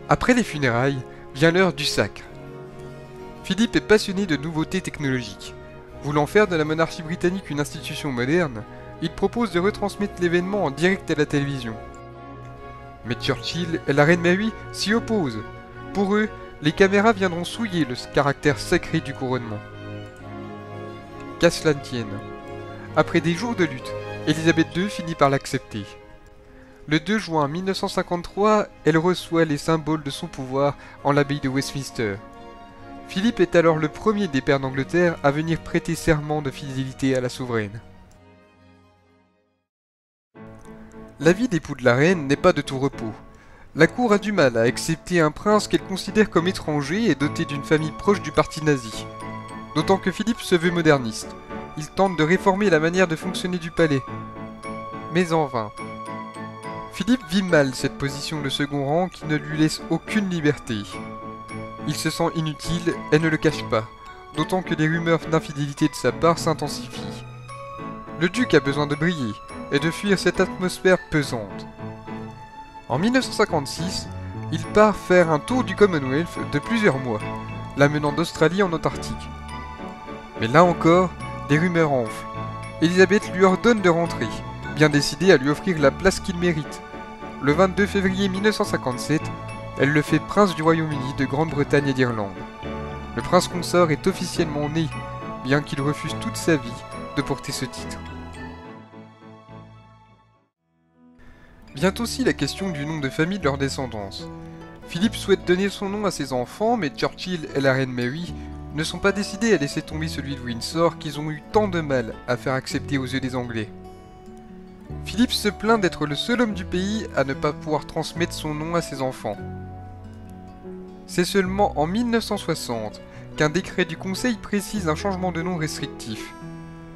Après les funérailles, vient l'heure du sacre. Philippe est passionné de nouveautés technologiques. Voulant faire de la monarchie britannique une institution moderne, il propose de retransmettre l'événement en direct à la télévision. Mais Churchill et la reine Mary s'y opposent. Pour eux, les caméras viendront souiller le caractère sacré du couronnement. Qu'à cela ne tienne. Après des jours de lutte, Élisabeth II finit par l'accepter. Le 2 juin 1953, elle reçoit les symboles de son pouvoir en l'abbaye de Westminster. Philippe est alors le premier des pairs d'Angleterre à venir prêter serment de fidélité à la souveraine. La vie d'époux de la reine n'est pas de tout repos. La cour a du mal à accepter un prince qu'elle considère comme étranger et doté d'une famille proche du parti nazi. D'autant que Philippe se veut moderniste. Il tente de réformer la manière de fonctionner du palais. Mais en vain. Philippe vit mal cette position de second rang qui ne lui laisse aucune liberté. Il se sent inutile et ne le cache pas, d'autant que les rumeurs d'infidélité de sa part s'intensifient. Le duc a besoin de briller et de fuir cette atmosphère pesante. En 1956, il part faire un tour du Commonwealth de plusieurs mois, l'amenant d'Australie en Antarctique. Mais là encore, les rumeurs enflent. Élisabeth lui ordonne de rentrer, bien décidée à lui offrir la place qu'il mérite. Le 22 février 1957, elle le fait prince du Royaume-Uni, de Grande-Bretagne et d'Irlande. Le prince consort est officiellement né, bien qu'il refuse toute sa vie de porter ce titre. Vient aussi la question du nom de famille de leur descendance. Philippe souhaite donner son nom à ses enfants, mais Churchill et la reine Mary ne sont pas décidés à laisser tomber celui de Windsor qu'ils ont eu tant de mal à faire accepter aux yeux des Anglais. Philippe se plaint d'être le seul homme du pays à ne pas pouvoir transmettre son nom à ses enfants. C'est seulement en 1960 qu'un décret du Conseil précise un changement de nom restrictif.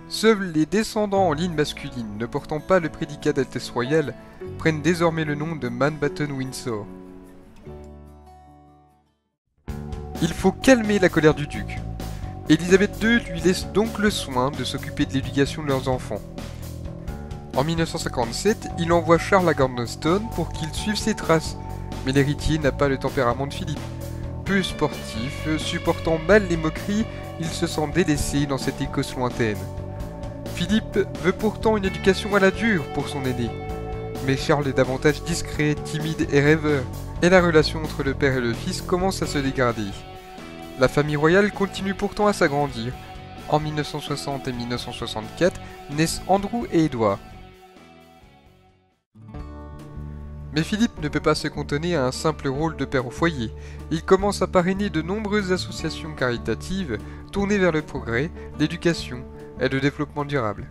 Seuls les descendants en ligne masculine ne portant pas le prédicat d'Altesse Royale prennent désormais le nom de Mountbatten-Windsor. Il faut calmer la colère du duc. Élisabeth II lui laisse donc le soin de s'occuper de l'éducation de leurs enfants. En 1957, il envoie Charles à Gordonstoun pour qu'il suive ses traces, mais l'héritier n'a pas le tempérament de Philippe. Peu sportif, supportant mal les moqueries, il se sent délaissé dans cette Écosse lointaine. Philippe veut pourtant une éducation à la dure pour son aîné, mais Charles est davantage discret, timide et rêveur, et la relation entre le père et le fils commence à se dégrader. La famille royale continue pourtant à s'agrandir. En 1960 et 1964 naissent Andrew et Edward. Mais Philippe ne peut pas se cantonner à un simple rôle de père au foyer. Il commence à parrainer de nombreuses associations caritatives tournées vers le progrès, l'éducation et le développement durable.